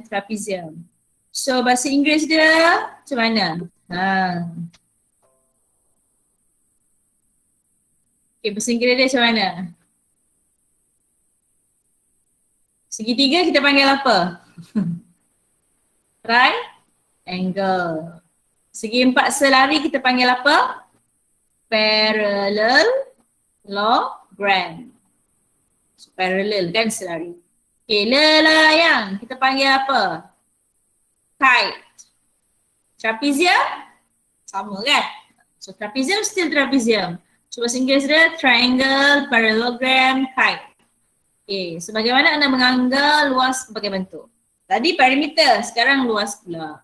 trapezium. So bahasa Inggeris dia macam mana? Okay, bahasa Inggeris dia macam mana? Segitiga kita panggil apa? Triangle. Segi empat selari kita panggil apa? Parallelogram. So, parallel kan selari. Okay, lelayang kita panggil apa? Kite. Trapezium sama kan? So trapezium still trapezium. So bahasa Inggeris dia triangle, parallelogram, kite. Okay, so bagaimana anda menganggar luas sebagai bentuk? Tadi perimeter, sekarang luas pula.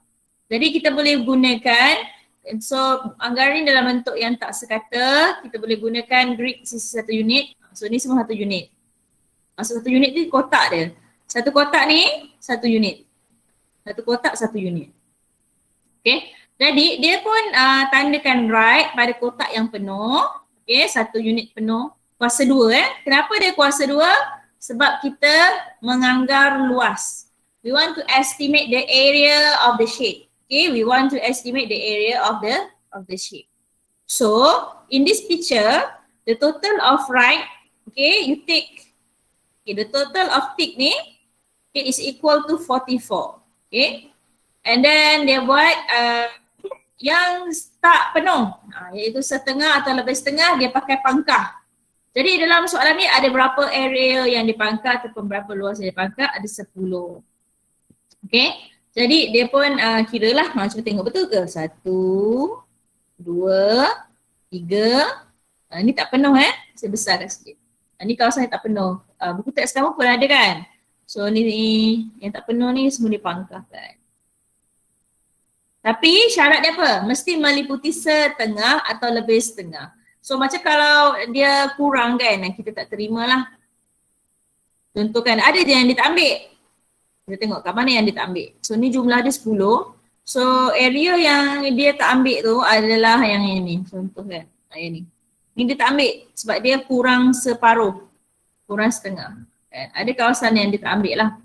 Jadi kita boleh gunakan, so anggaran dalam bentuk yang tak sekata, kita boleh gunakan grid sisi 1 unit. So ni semua 1 unit. Maksud 1 unit ni kotak dia. Satu kotak ni 1 unit. Satu kotak 1 unit. Okay. Jadi dia pun tandakan right pada kotak yang penuh. Okay. 1 unit penuh. Kuasa 2 Kenapa dia kuasa 2? Sebab kita menganggar luas. We want to estimate the area of the shape. Okay. We want to estimate the area of the shape. So in this picture, the total of right, okay, you take, okay, the total of thick ni, okay, is equal to 44. Okay, and then dia buat yang tak penuh, iaitu setengah atau lebih setengah, dia pakai pangkah. Jadi dalam soalan ni ada berapa area yang dipangkah ataupun berapa luas yang dipangkah, ada 10. Okay, jadi dia pun kira lah, cuba tengok betul ke? 1, 2, 3, ni tak penuh saya besarkan sikit. Ni kawasan yang tak penuh, buku teks kamu pun ada kan? So ni yang tak penuh ni semua dipangkahkan. Tapi syarat dia apa? Mesti meliputi setengah atau lebih setengah. So macam kalau dia kurang kan, kita tak terima lah. Contoh kan, ada je yang dia tak ambil. Kita tengok kat mana yang dia tak ambil. So ni jumlah dia 10. So area yang dia tak ambil tu adalah yang ini. Contoh kan, yang ni. Ni dia tak ambil sebab dia kurang separuh. Kurang setengah. Ada kawasan yang dia tak ambil lah.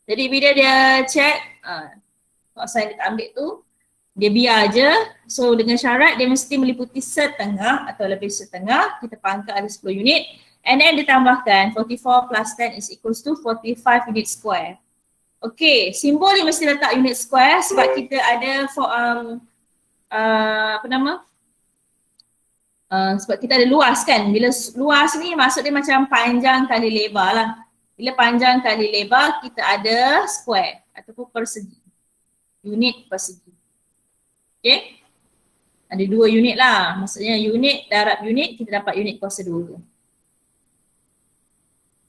Jadi bila dia check kawasan yang dia tak ambil tu, dia biar je. So dengan syarat dia mesti meliputi setengah atau lebih setengah. Kita pangkal ada 10 unit. And then ditambahkan 44 plus 10 is equals to 45 unit square. Okay, simbol ni mesti letak unit square sebab kita ada sebab kita ada luas kan. Bila luas ni maksud dia macam panjang kali lebar lah. Bila panjang kali lebar, kita ada square ataupun persegi. Unit persegi. Okay. Ada 2 unit lah. Maksudnya unit darab unit, kita dapat unit kuasa 2.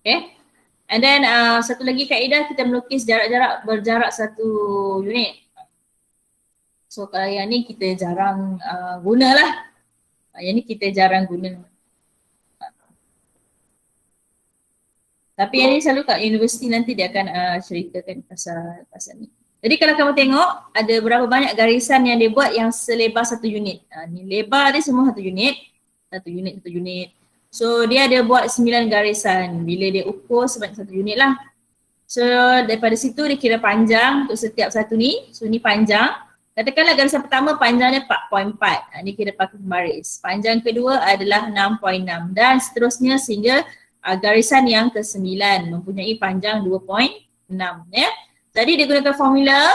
Okay. And then satu lagi kaedah, kita melukis jarak-jarak berjarak 1 unit. So kalau yang ni kita jarang gunalah. Yang ni kita jarang guna. Tapi yang ni selalu kat universiti nanti dia akan ceritakan pasal ni. Jadi kalau kamu tengok ada berapa banyak garisan yang dia buat yang selebar 1 unit. Ni lebar dia semua 1 unit. 1 unit. So dia ada buat 9 garisan. Bila dia ukur sebanyak 1 unit lah. So daripada situ dia kira panjang untuk setiap satu ni. So ni panjang. Katakanlah garisan pertama panjangnya 4.4. Ni kira pakai baris. Panjang kedua adalah 6.6 dan seterusnya sehingga garisan yang ke-9 mempunyai panjang 2.6 ya. Jadi dia gunakan formula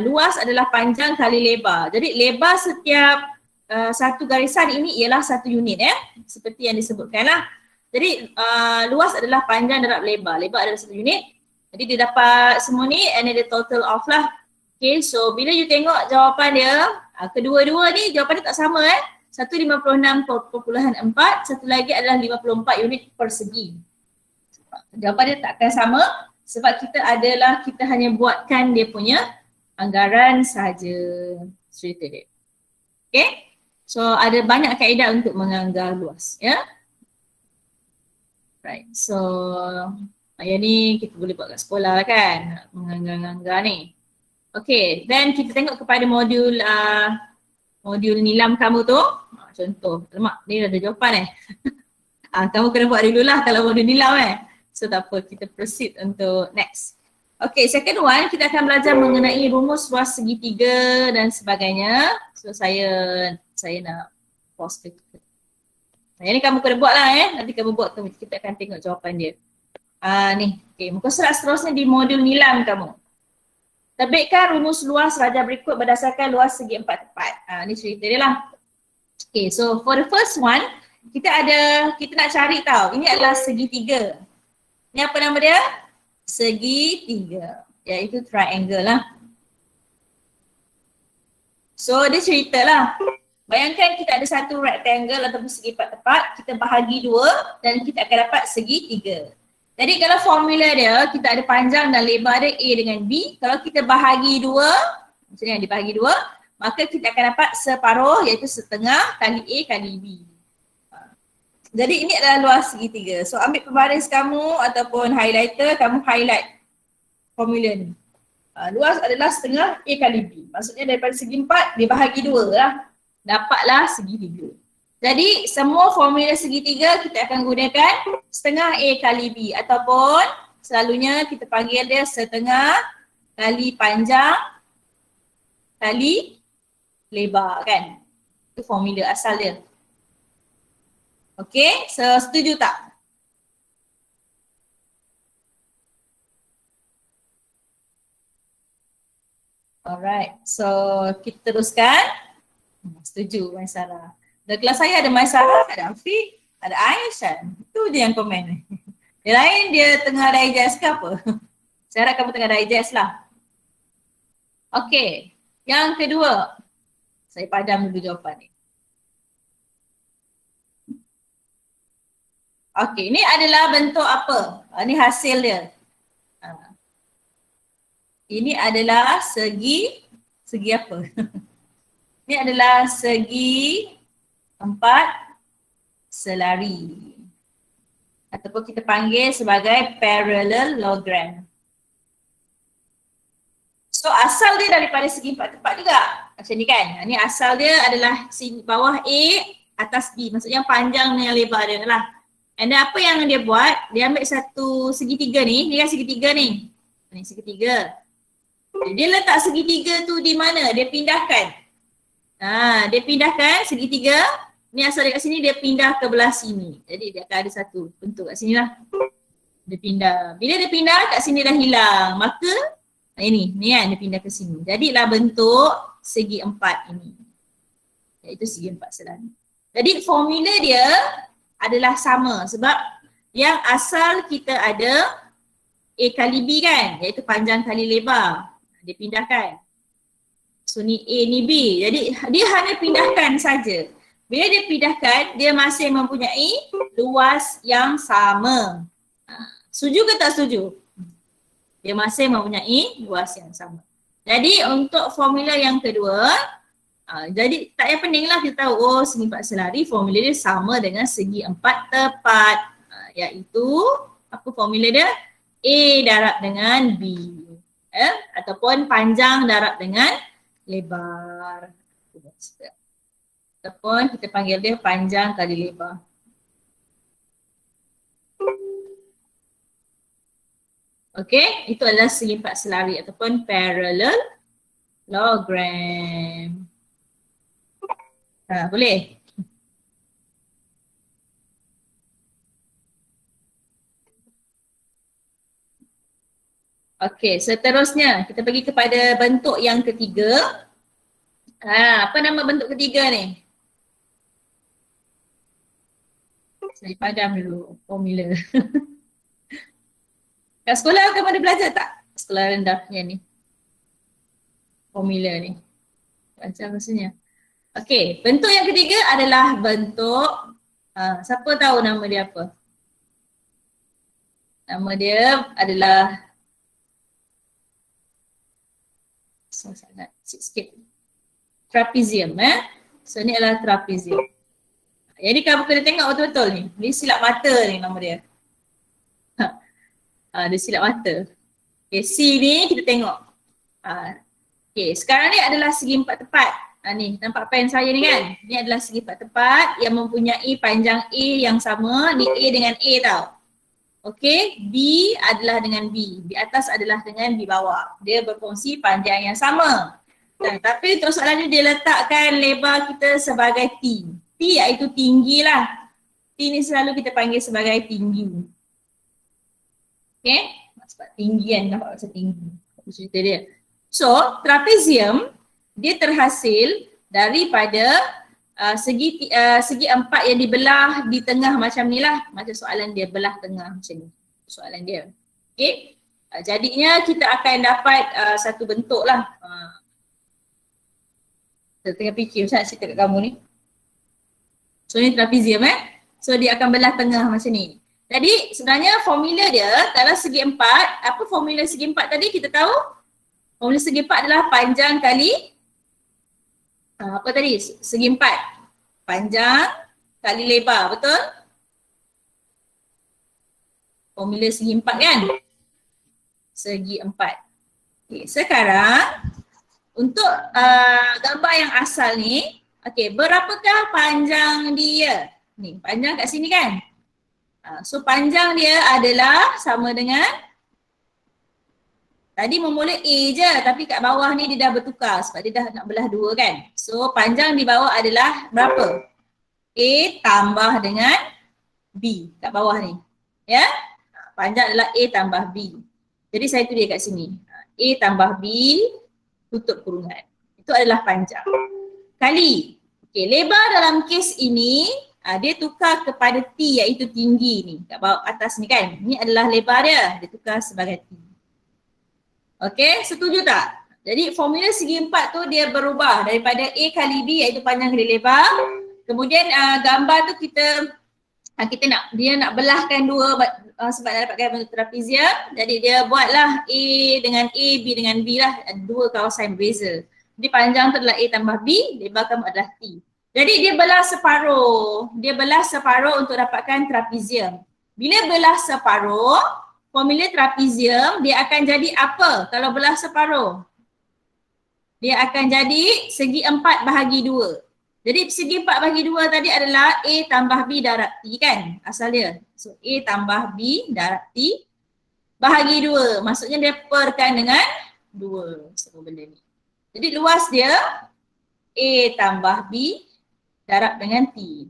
luas adalah panjang kali lebar. Jadi lebar setiap satu garisan ini ialah 1 unit ya. Seperti yang disebutkan lah. Jadi luas adalah panjang darab lebar. Lebar adalah 1 unit. Jadi dia dapat semua ni and then dia total off lah. Okay, so bila you tengok jawapan dia, kedua-dua ni jawapan dia tak sama Satu 56.4, satu lagi adalah 54 unit persegi. Jawapan dia tak akan sama sebab kita hanya buatkan dia punya anggaran sahaja. Cerita dia. Okay, so ada banyak kaedah untuk menganggar luas ya. Right, so yang ni kita boleh buat kat sekolah kan, menganggar-anggar ni. Okay, then kita tengok kepada modul nilam kamu tu. Contoh, lemak ni ada jawapan kamu kena buat dulu lah kalau modul nilam So tak apa, kita proceed untuk next. Okay, second one kita akan belajar mengenai rumus luas segitiga dan sebagainya. So saya nak pause ke. Yang ni kamu kena buat lah nanti kamu buat, kita akan tengok jawapan dia. Ni, okay, muka surat seterusnya di modul nilam kamu. Terbitkan rumus luas rajah berikut berdasarkan luas segi empat tepat. Ni cerita dia lah. Okay, so for the first one, kita nak cari tahu, ini adalah segitiga. Ni apa nama dia? Segitiga, iaitu triangle lah. So dia cerita lah. Bayangkan kita ada satu rectangle ataupun segi empat tepat, kita bahagi dua dan kita akan dapat segitiga. Jadi kalau formula dia, kita ada panjang dan lebar dia A dengan B. Kalau kita bahagi dua, macam ni dibahagi dua, maka kita akan dapat separuh iaitu setengah kali A kali B. Jadi ini adalah luas segitiga. So ambil pembaris kamu ataupun highlighter, kamu highlight formula ni. Luas adalah setengah A kali B. Maksudnya daripada segi 4 dibahagi 2 lah. Dapatlah segitiga. Jadi semua formula segitiga kita akan gunakan setengah A kali B ataupun selalunya kita panggil dia setengah kali panjang kali lebar kan. Itu formula asal dia. Okay, so setuju tak? Alright, so kita teruskan. Setuju Maisara. Dalam kelas saya ada Maisara, ada Afiq, ada Aisyah. Itu je yang komen. Yang lain dia tengah digest ke apa? Saya harap kamu tengah digest lah. Okay, yang kedua. Saya padam dulu jawapan ni. Okey, ini adalah bentuk apa? Ini hasil dia. Ini adalah segi apa? Ini adalah segi empat selari. Ataupun kita panggil sebagai parallelogram. So asal dia daripada segi empat tepat juga. Macam ni kan? Ini asal dia adalah sini bawah A, atas B. Maksudnya panjang dengan lebar dia lah. And then apa yang dia buat, dia ambil satu segitiga ni, ni kan segitiga ni. Ni segitiga. Dia letak segitiga tu di mana? Dia pindahkan. Dia pindahkan segitiga. Ni asal dia kat sini, dia pindah ke belah sini. Jadi dia akan ada satu bentuk kat sini lah. Dia pindah. Bila dia pindah, kat sini dah hilang. Maka, ni kan dia pindah ke sini. Jadilah bentuk segi empat ini. Iaitu segi empat selari. Jadi formula dia adalah sama sebab yang asal kita ada A kali B kan, iaitu panjang kali lebar. Dia pindahkan. So ni A ni B. Jadi dia hanya pindahkan saja. Bila dia pindahkan, dia masih mempunyai luas yang sama. Setuju ke tak setuju? Dia masih mempunyai luas yang sama. Jadi untuk formula yang kedua, jadi tak payah pening lah kita tahu segi empat selari formula dia sama dengan segi empat tepat. Iaitu apa formula dia? A darab dengan B. Ataupun panjang darab dengan lebar. Ataupun kita panggil dia panjang kali lebar. Okey, itu adalah segi empat selari ataupun parallelogram. Boleh? Okey, seterusnya kita pergi kepada bentuk yang ketiga. Apa nama bentuk ketiga ni? Saya padam dulu formula. Kat sekolah kamu ada belajar tak? Sekolah rendahnya ni. Formula ni. Macam rasanya. Okey, bentuk yang ketiga adalah bentuk, siapa tahu nama dia apa? Nama dia adalah, sikit. Trapezium So ni adalah trapezium. Jadi kamu kena tengok betul-betul ni. Dia silap mata ni nama dia. Dia silap mata. Okay, C ni kita tengok. Okay, sekarang ni adalah segi empat tepat. Ni nampak pen saya ni kan? Ni adalah segi empat tepat yang mempunyai panjang A yang sama. Ni A dengan A tau. Okey, B adalah dengan B. B atas adalah dengan B bawah. Dia berfungsi panjang yang sama. Tapi untuk soalan ni dia letakkan lebar kita sebagai T. T iaitu tinggi lah. T ni selalu kita panggil sebagai tinggi. Okay? Sebab tinggi kan, nampak macam tinggi. Cerita dia. So, trapezium dia terhasil daripada segi empat yang dibelah di tengah macam ni lah. Macam soalan dia, belah tengah macam ni. Soalan dia. Okay? Jadinya kita akan dapat satu bentuk lah. Saya tengah fikir macam nak cerita kat kamu ni. So ni trapezium So dia akan belah tengah macam ni. Jadi sebenarnya formula dia dalam segi empat, apa formula segi empat tadi kita tahu? Formula segi empat adalah panjang kali apa tadi? Segi empat. Panjang kali lebar, betul? Formula segi empat kan? Segi empat. Okay, sekarang untuk gambar yang asal ni, okay, berapakah panjang dia? Ni, panjang kat sini kan? So panjang dia adalah sama dengan, tadi memula A je tapi kat bawah ni dia dah bertukar sebab dia dah nak belah dua kan? So panjang di bawah adalah berapa? A tambah dengan B kat bawah ni. Ya? Panjang adalah A tambah B. Jadi saya tulis kat sini. A tambah B tutup kurungan. Itu adalah panjang. Kali. Okay, lebar dalam kes ini dia tukar kepada T iaitu tinggi ni. Kat bawah atas ni kan. Ni adalah lebar dia. Dia tukar sebagai T. Okay, setuju tak? Jadi formula segi empat tu dia berubah daripada A kali B iaitu panjang kali lebar. Kemudian gambar tu kita nak belahkan dua sebab nak dapatkan bentuk trapezium. Jadi dia buatlah A dengan A, B dengan B lah, dua kawasan berbeza. Jadi panjang tu adalah A tambah B, lebar kamu adalah T. Jadi dia belah separuh untuk dapatkan trapezium. Bila belah separuh, formula trapezium dia akan jadi apa kalau belah separuh? Dia akan jadi segi 4 bahagi 2. Jadi segi 4 bahagi 2 tadi adalah A tambah B darab T kan asal dia. So A tambah B darab T bahagi 2. Maksudnya dia perkan dengan 2 semua benda ni. Jadi luas dia A tambah B darab dengan T.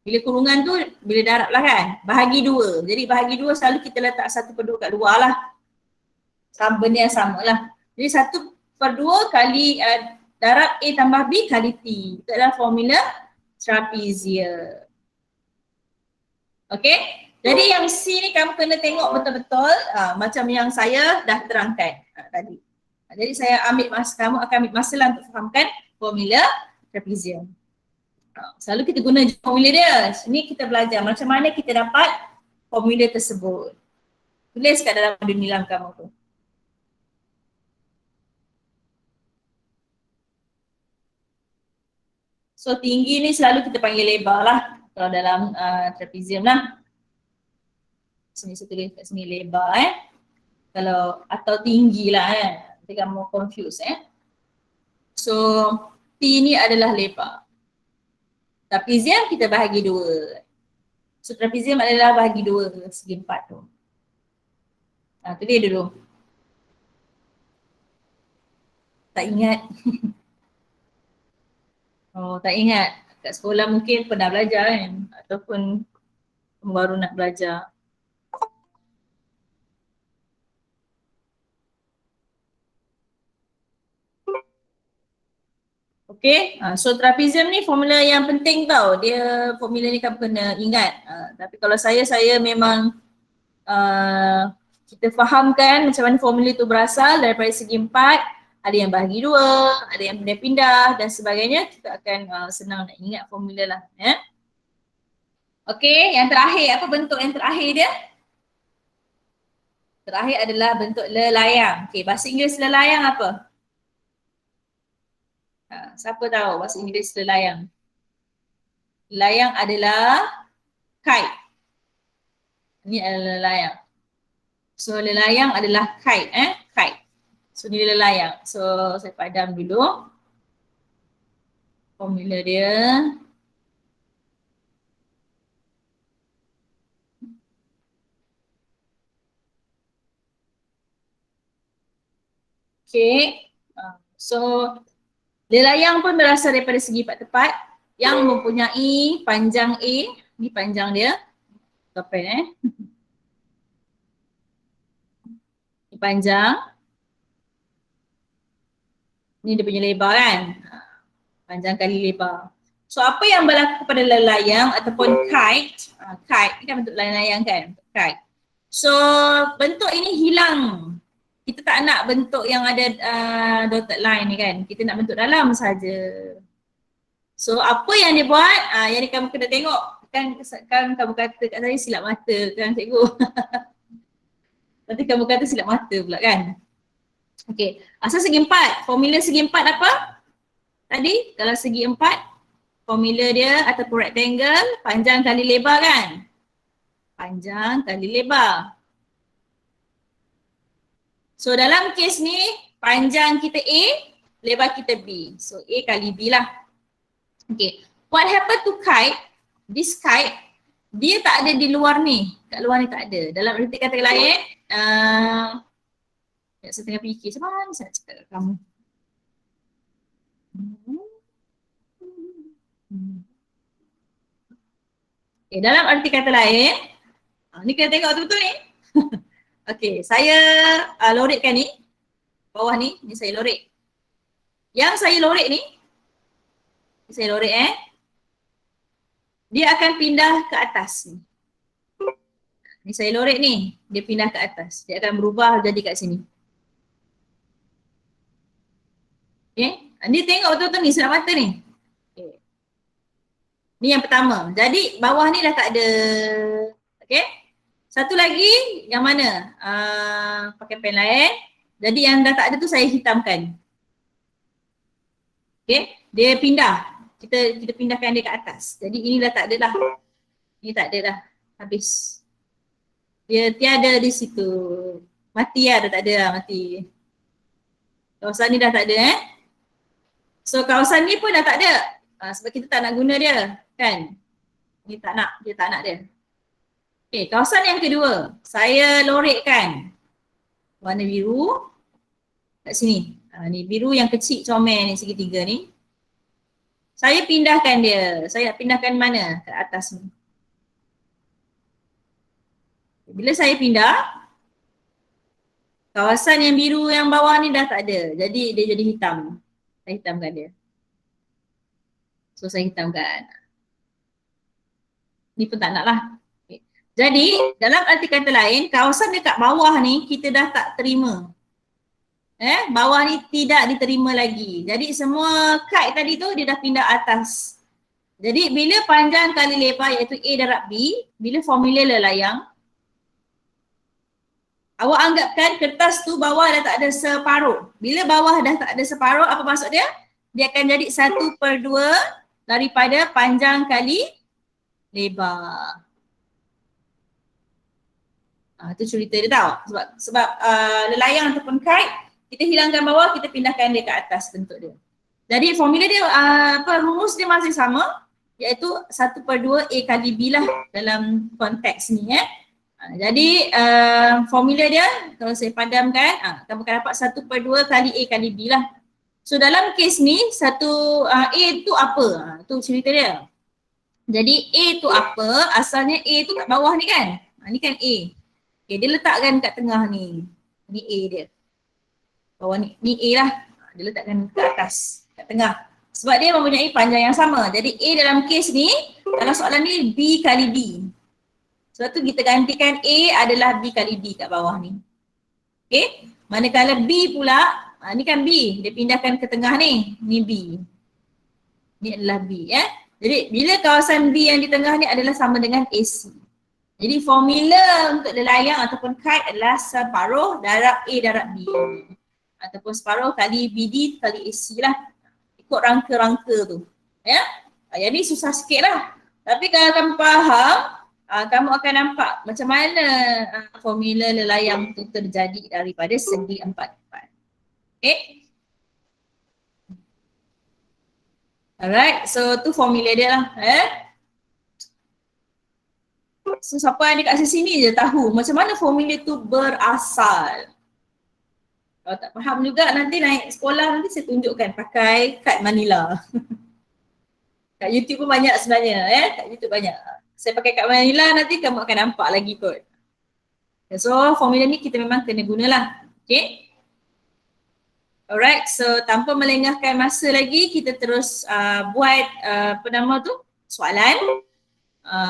Bila kurungan tu bila darab lah kan bahagi 2. Jadi bahagi 2 selalu kita letak 1/2 kat luar lah. Sama benda yang sama lah. Jadi 1/2 kali darab A tambah B kali T. Itu adalah formula trapezium. Okay? Jadi yang C ni kamu kena tengok betul-betul macam yang saya dah terangkan tadi. Jadi saya kamu akan ambil masa lah untuk fahamkan formula trapezium. Selalu kita guna formula dia. Sini kita belajar macam mana kita dapat formula tersebut. Tulis kat dalam modul nilam kamu tu. So tinggi ni selalu kita panggil lebar lah kalau dalam trapezium lah. Sini saya tulis kat sini lebar kalau atau tinggi lah nanti kamu confuse So T ni adalah lebar. Trapezium kita bahagi 2. So trapezium adalah bahagi 2 segi 4 tu. Tulis dulu. Tak ingat. Oh, tak ingat. Kat sekolah mungkin pernah belajar kan ataupun baru nak belajar. Okay, so trapezium ni formula yang penting tau. Dia formula ni kamu kena ingat. Tapi kalau saya memang kita fahamkan macam mana formula tu berasal daripada segi 4. Ada yang bahagi 2, ada yang pindah-pindah dan sebagainya. Kita akan senang nak ingat formula lah. Okay, yang terakhir, apa bentuk yang terakhir dia? Terakhir adalah bentuk lelayang. Okay, bahasa Inggeris lelayang apa? Siapa tahu bahasa Inggeris lelayang? Lelayang adalah kite. Ini adalah lelayang. So lelayang adalah kite, kite. So ni lelayang. So saya padam dulu. Formula dia. Okay. So lelayang pun berasal daripada segi empat tepat yang mempunyai panjang A, ni panjang dia. Apa ni? Ni panjang. Ni dia punya lebar kan. Panjang kali lebar. So apa yang berlaku pada lelayang ataupun kite, kite ni kan bentuk layang-layang kan, kite. So bentuk ini hilang. Kita tak nak bentuk yang ada dotted line ni kan. Kita nak bentuk dalam saja. So apa yang dia buat, yang ni kamu kena tengok. Kan kamu kata kat saya silap mata kan cikgu. Nanti kamu kata silap mata pula kan. Okay, asal segi empat, formula segi empat apa? Tadi kalau segi empat, formula dia ataupun rectangle, panjang kali lebar kan? Panjang kali lebar. So dalam kes ni, panjang kita A, lebar kita B. So A kali B lah. Okay, what happened to kite? This kite, dia tak ada di luar ni. Kat luar ni tak ada. Dalam erti kata lain, saya tengah fikir macam mana saya nak cakap kat kamu. Okay, dalam arti kata lain, ni kena tengok betul-betul ni. Okay, saya lorekkan ni. Bawah ni saya lorek. Yang saya lorek ni, saya lorek dia akan pindah ke atas ni. Ni saya lorek ni, dia pindah ke atas. Dia akan berubah jadi kat sini. Okay, ni tengok betul-betul ni, silap mata ni. Okay. Ni yang pertama. Jadi bawah ni dah tak ada. Okay. Satu lagi yang mana? Pakai pen lain. Jadi yang dah tak ada tu saya hitamkan. Okay. Dia pindah. Kita pindahkan dia ke atas. Jadi ini dah tak ada dah. Ini tak ada dah. Habis. Dia tiada di situ. Mati lah, dah tak ada lah, mati. Kawasan ni dah tak ada So kawasan ni pun dah tak ada. Sebab kita tak nak guna dia. Kan? Ni tak nak. Dia tak nak dia. Okay, kawasan yang kedua. Saya lorekkan warna biru kat sini. Ni biru yang kecil comel ni, segitiga ni. Saya pindahkan dia. Saya nak pindahkan mana? Ke atas ni. Bila saya pindah, kawasan yang biru yang bawah ni dah tak ada. Jadi dia jadi hitam. Saya hitamkan dia. So saya hitamkan. Ni pun tak nak lah. Okay. Jadi dalam arti kata lain, kawasan dekat bawah ni kita dah tak terima. Bawah ni tidak diterima lagi. Jadi semua kite tadi tu dia dah pindah atas. Jadi bila panjang kali lebar iaitu A darab B, bila formula lelayang, awak anggapkan kertas tu bawah dah tak ada separuh. Bila bawah dah tak ada separuh, apa maksud dia? Dia akan jadi 1/2 daripada panjang kali lebar. Itu cerita dia tau. Sebab lelayang ataupun kite, kita hilangkan bawah, kita pindahkan dia ke atas bentuk dia. Jadi formula dia, rumus dia masih sama, iaitu 1/2 A kali B lah dalam konteks ni Jadi formula dia, kalau saya padamkan, kamu akan dapat 1/2 kali A kali B lah. So dalam kes ni, A tu apa? Tu cerita dia. Jadi A tu apa? Asalnya A tu kat bawah ni kan? Ni kan A. Okay, dia letakkan kat tengah ni. Ni A dia. Bawah ni A lah. Dia letakkan ke atas, kat tengah. Sebab dia mempunyai panjang yang sama. Jadi A dalam kes ni, dalam soalan ni B kali B. Sebab tu kita gantikan A adalah B kali B kat bawah ni. Okay. Manakala B pula, ni kan B. Dia pindahkan ke tengah ni. Ni B. Ni adalah B Jadi bila kawasan B yang di tengah ni adalah sama dengan AC. Jadi formula untuk lelayang ataupun kite adalah separuh darab A darab B. Ataupun separuh kali BD kali AC lah. Ikut rangka-rangka tu. Yang ni susah sikit lah. Tapi kalau kamu faham, kamu akan nampak macam mana formula lelayang tu terjadi daripada segi empat-empat. Okay. Alright, so tu formula dia lah. So siapa yang dekat sini je tahu macam mana formula tu berasal. Kalau tak faham juga nanti naik sekolah nanti saya tunjukkan pakai kad Manila. Kat YouTube pun banyak sebenarnya kat YouTube banyak. Saya pakai kad Manila nanti kamu akan nampak lagi kot. So formula ni kita memang kena gunalah. Okay. Alright, so tanpa melengahkan masa lagi kita terus buat apa nama tu soalan.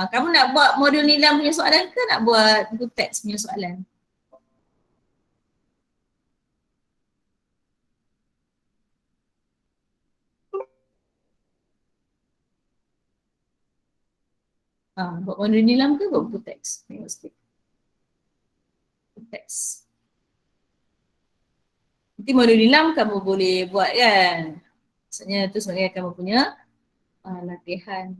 Kamu nak buat modul nilam punya soalan ke nak buat buku teks punya soalan? Buat modul nilam ke buat buku teks? Buku teks. Nanti modul nilam kamu boleh buat kan. Maksudnya tu sebenarnya kamu punya latihan.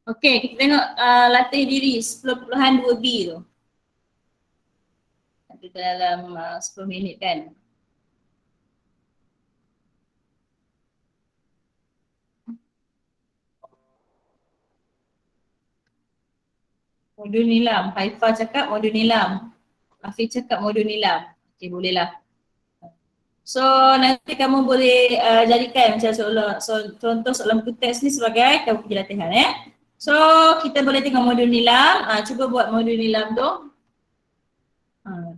Okey, kita tengok latih diri 10.2B tu. Ada dalam 10 minit kan. Modul nilam. Haifa cakap modul nilam. Afiq cakap modul nilam. Okey, bolehlah. So nanti kamu boleh jadikan macam contoh soalan buku teks ni sebagai kamu punya latihan So kita boleh tengok modul nilam. Cuba buat modul nilam tu.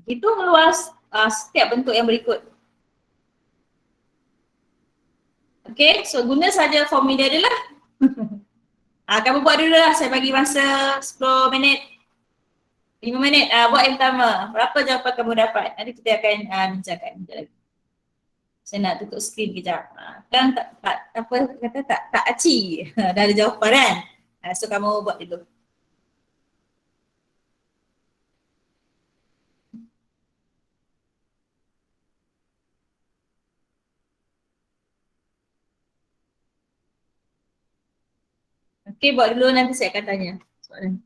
Itu meluas setiap bentuk yang berikut. Okay, so guna saja formula dia lah. Kamu buat dulu lah, saya bagi masa 10 minit. 5 minit, buat yang pertama. Berapa jawapan kamu dapat? Nanti kita akan bincangkan. Saya nak tutup skrin kejap. Kan tak apa kata tak aci. Dah ada jawapan kan? So kamu buat dulu. Okay, buat dulu nanti saya akan tanya soalan.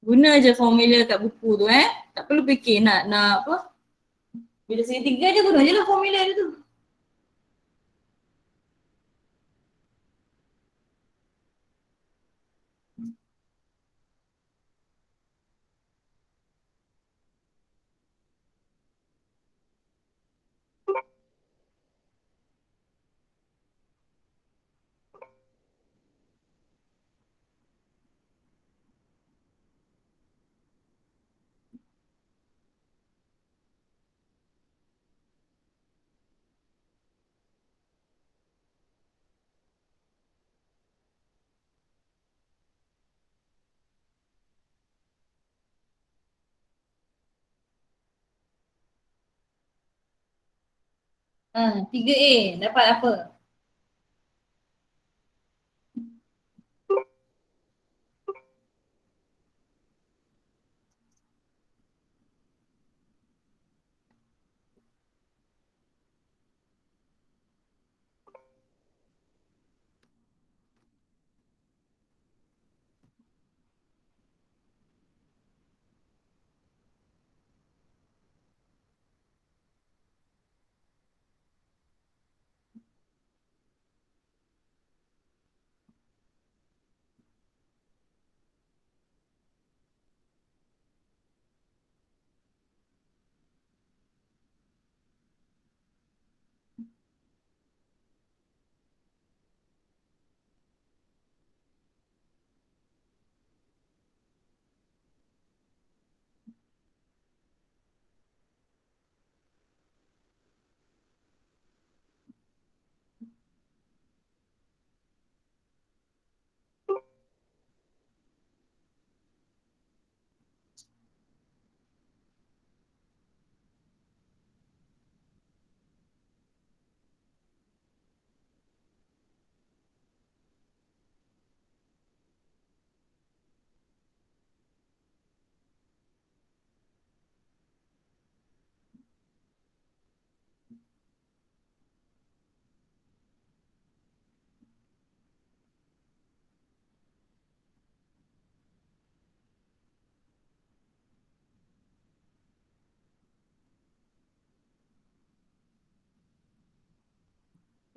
Guna je formula kat buku tu Tak perlu fikir nak apa. Bila segitiga je guna je lah formula dia tu. Ah, 3A dapat apa?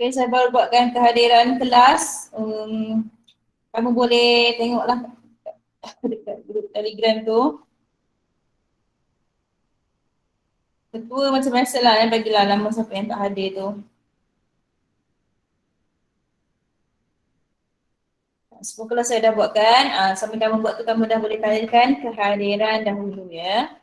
Okay, saya baru buatkan kehadiran kelas. Kamu boleh tengoklah dekat grup Telegram tu. Ketua macam biasa lah, bagilah nama siapa yang tak hadir tu. Semua kelas saya dah buatkan. Sambil kamu buat tu, kamu dah boleh tayangkan kehadiran dahulu ya.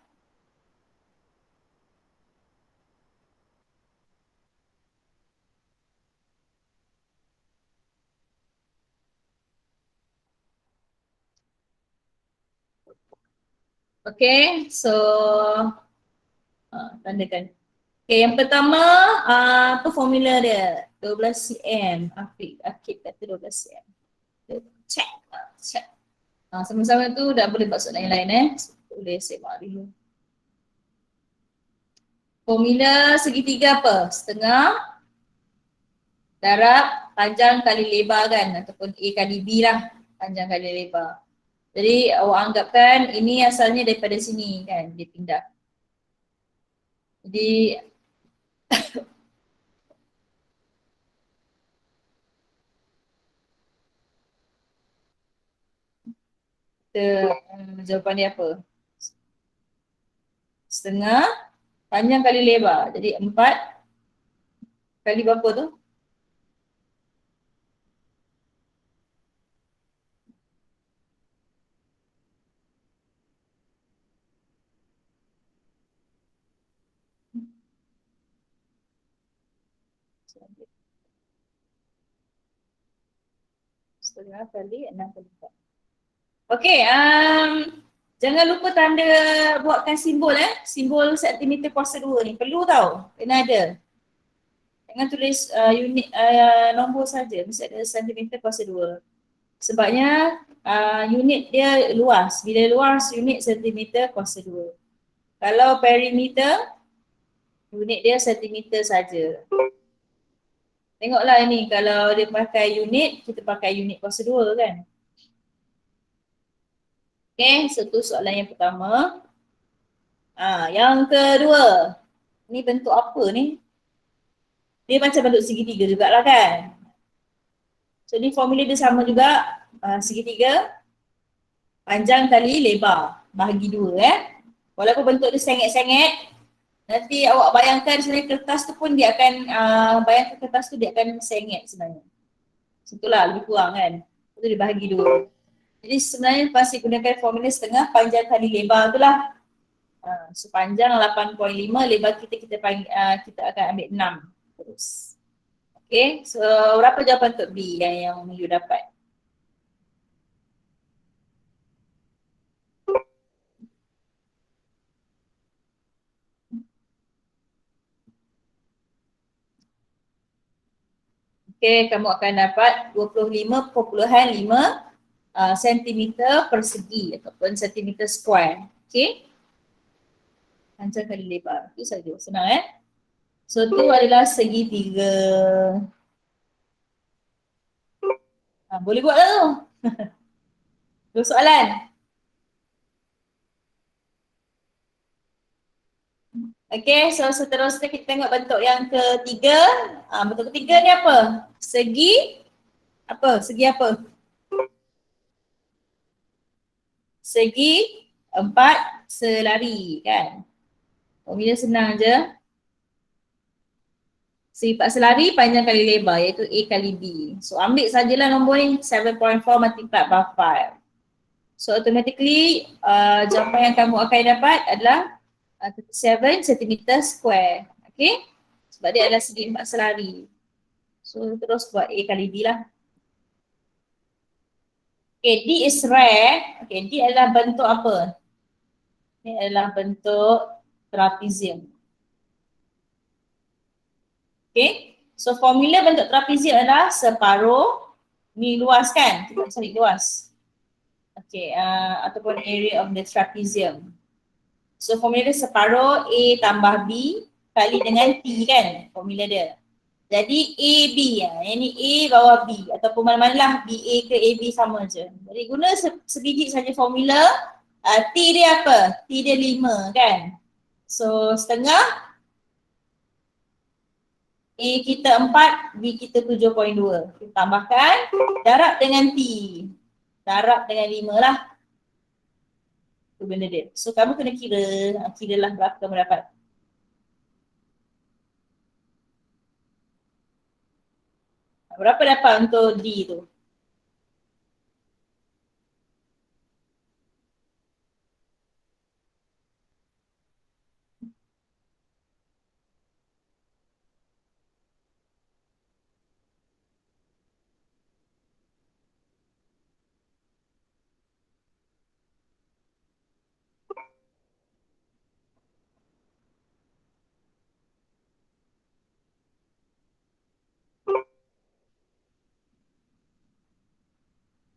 Okay, so tandakan. Okay, yang pertama apa formula dia? 12 cm. Akid kata 12 cm. Check. Check. Sama-sama tu dah boleh buat soalan yang lain boleh semak dulu. Formula segitiga apa? Setengah darab panjang kali lebar kan, ataupun A kali B lah, panjang kali lebar. Jadi awak anggapkan ini asalnya daripada sini kan, dia pindah. Jadi jawapan dia apa? Setengah panjang kali lebar. Jadi 4 kali berapa tu? Setengah kali 6 kali 4. Okey, jangan lupa tanda buatkan simbol simbol sentimeter kuasa 2 ni. Perlu tau, kena ada. Jangan tulis unit nombor saja, mesti ada sentimeter kuasa 2. Sebabnya unit dia luas. Bila luas, unit sentimeter kuasa 2. Kalau perimeter, unit dia sentimeter saja. Tengoklah ni, kalau dia pakai unit, kita pakai unit kuasa 2 kan. Okay, so tu soalan yang pertama. Yang kedua, ni bentuk apa ni? Dia macam bentuk segitiga jugalah kan. So ni formula dia sama juga, segitiga panjang kali lebar, bahagi 2 Walaupun bentuk dia sengit-sengit, nanti awak bayangkan sebenarnya kertas tu pun dia akan, bayangkan kertas tu dia akan sengit sebenarnya. Itulah lebih kurang kan. Itu dia bahagi 2. Jadi sebenarnya pasti gunakan formula setengah panjang kali lebar tu lah. So panjang 8.5, lebar kita akan ambil 6 terus. Okay, so berapa jawapan untuk B yang you dapat? Okay, kamu akan dapat 25.5 sentimeter persegi ataupun sentimeter square. Okay, panjang kali lebar. Itu saja, senang So tu adalah segitiga. Boleh buat lah tu. Dua soalan. Okay, so seterusnya kita tengok bentuk yang ketiga. Bentuk ketiga ni apa? Segi apa? Segi apa? Segi 4 selari kan? Formula senang je. Segi 4 selari panjang kali lebar iaitu A kali B. So ambil sajalah nombor ni 7.4 multiplied by 5. So automatically jawapan yang kamu akan dapat adalah 37 cm square. Okay? Sebab dia adalah segi 4 selari. So terus buat A kali B lah. Okay, D is rare. Okay, D adalah bentuk apa? Ini adalah bentuk trapezium. Okay, so formula bentuk trapezium adalah separuh, ni luas kan? Kita cari luas. Okay, ataupun area of the trapezium. So formula dia separuh A tambah B kali dengan T kan? Formula dia. Jadi AB yang ni A bawah B ataupun mana-mana lah BA ke AB sama je. Jadi guna sebiji saja formula, T dia apa? T dia 5 kan? So setengah A kita 4, B kita 7.2. Kita tambahkan darab dengan T. Darab dengan 5 lah. Itu benda dia. So kamu kena kira lah berapa kamu dapat. Berapa dapat untuk D tu?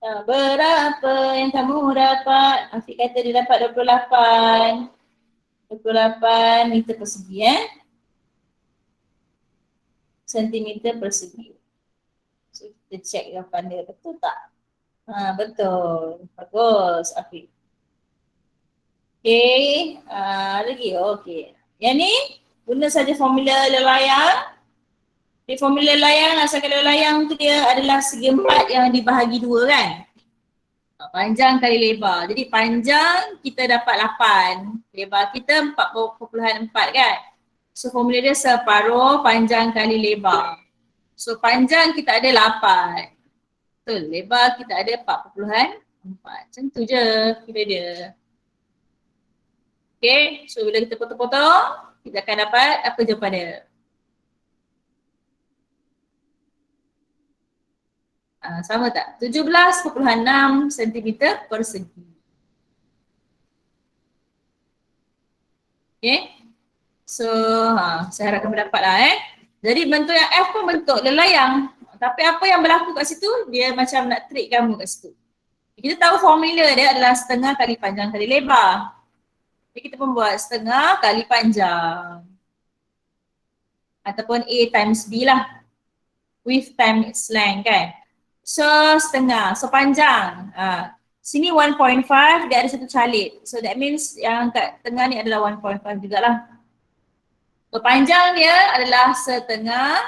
Berapa yang kamu dapat? Afiq kata dia dapat 28. 28 meter persegi sentimeter persegi. So kita check jawapan dia betul tak? Betul. Bagus Afiq. Okay. Lagi okay. Yang ni guna saja formula lelayang. Di formula layang, asalkan layang tu dia adalah segi 4 yang dibahagi 2 kan? Panjang kali lebar. Jadi panjang kita dapat 8. Lebar kita 4.4 kan? So formula dia separuh panjang kali lebar. So panjang kita ada 8. Betul, lebar kita ada 4.4. Macam tu je kira dia. Okay, so bila kita potong-potong, kita akan dapat apa jawapan dia. Sama tak? 17.6 cm persegi. Okay. So, saya harap kamu dapat lah Jadi bentuk yang F pun bentuk lelayang. Tapi apa yang berlaku kat situ, dia macam nak trick kamu kat situ. Kita tahu formula dia adalah setengah kali panjang kali lebar. Jadi kita pun buat setengah kali panjang. Ataupun A times B lah. Width times length kan. So setengah, so panjang. Sini 1.5, dia ada satu calit. So that means yang kat tengah ni adalah 1.5 jugalah. So panjang dia adalah setengah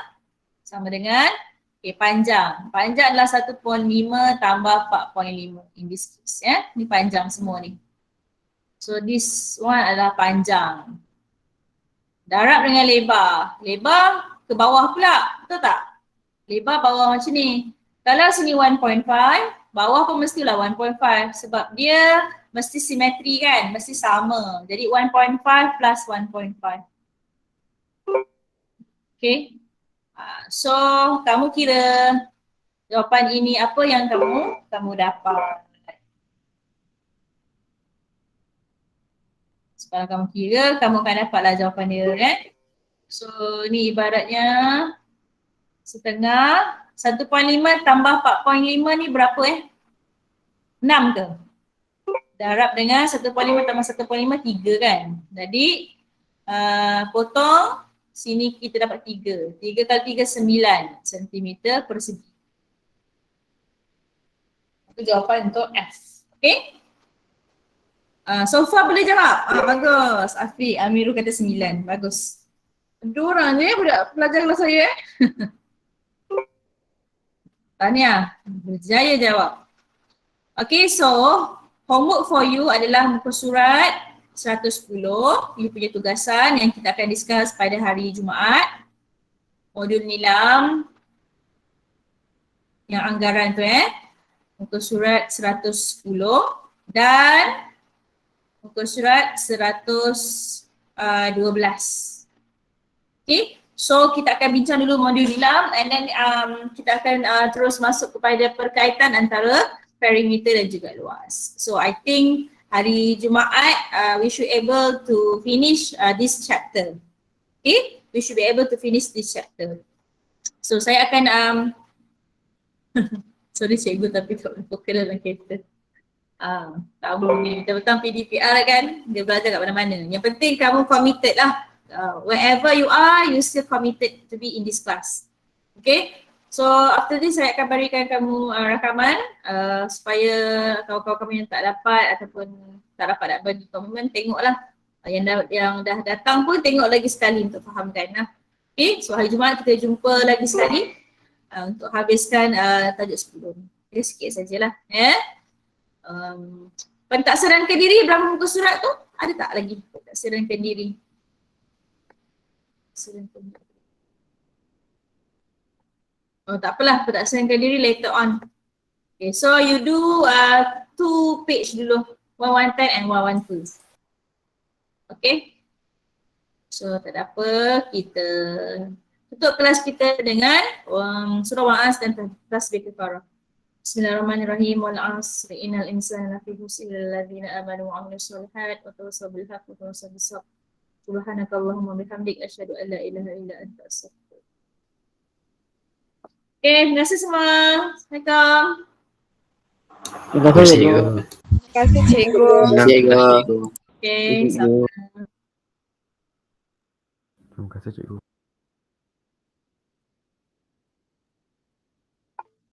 sama dengan panjang. Panjang adalah 1.5 tambah 4.5 in this case Ni panjang semua ni. So this one adalah panjang. Darab dengan lebar. Lebar ke bawah pula, betul tak? Lebar bawah macam ni. Kalau sini 1.5, bawah pun mestilah 1.5 sebab dia mesti simetri kan, mesti sama. Jadi 1.5 plus 1.5. Okay. So kamu kira jawapan ini apa yang kamu dapat. Kalau kamu kira, kamu akan dapatlah jawapan dia kan. So ni ibaratnya setengah 1.5 tambah 4.5 ni berapa 6 ke? Darab dengan 1.5 tambah 1.5 3 kan. Jadi potong sini kita dapat 3. 3 kali 3 9 cm persegi. Itu jawapan untuk F. Okay? So far boleh jawab? Bagus. Afiq, Amirul kata 9. Bagus. Dua orang je budak pelajar kelas saya Tahniah, berjaya jawab. Okay, so homework for you adalah muka surat 110. You punya tugasan yang kita akan discuss pada hari Jumaat. Modul nilam yang anggaran tu muka surat 110 dan muka surat 112. Okay, so kita akan bincang dulu modul nilam and then kita akan terus masuk kepada perkaitan antara perimeter dan juga luas. So I think hari Jumaat we should able to finish this chapter. Okay, we should be able to finish this chapter. So saya akan sorry cikgu tapi tak boleh fokus dalam kereta. Tahu ni tentang PDPR kan, dia belajar kat mana-mana. Yang penting kamu committed lah. Wherever you are, you still committed to be in this class. Okay, so after this saya akan berikan kamu rakaman supaya kawan-kawan kamu yang tak dapat ataupun tak dapat nak bagi komitmen, tengoklah yang dah datang pun tengok lagi sekali untuk fahamkan lah. Okay, so hari Jumaat kita jumpa lagi sekali untuk habiskan tajuk sebelum. Dia sikit sajalah. Pentaksirkan diri berapa muka surat tu? Ada tak lagi pentaksirkan diri? Oh tak apalah, pentaksirkan diri later on. Okay, so you do 2 page dulu. 110 and 112. Okay. So tak ada apa, kita tutup kelas kita dengan surah Wa'as dan tasbih kafarah. Bismillahirrahmanirrahim. Wal 'asri innal insana lafi khusr illa alladziina aamanu wa 'amilus shalihaati wa tawassaw bil haqqi wa tawassaw bis sabr. Subhanakallahumma bihamdik asyhadu an la ilaha illa anta astaghfiruka. Okay, terima kasih semua. Assalamualaikum. Terima kasih cikgu. Terima kasih cikgu. Terima kasih cikgu. Okay, sama. Terima kasih cikgu.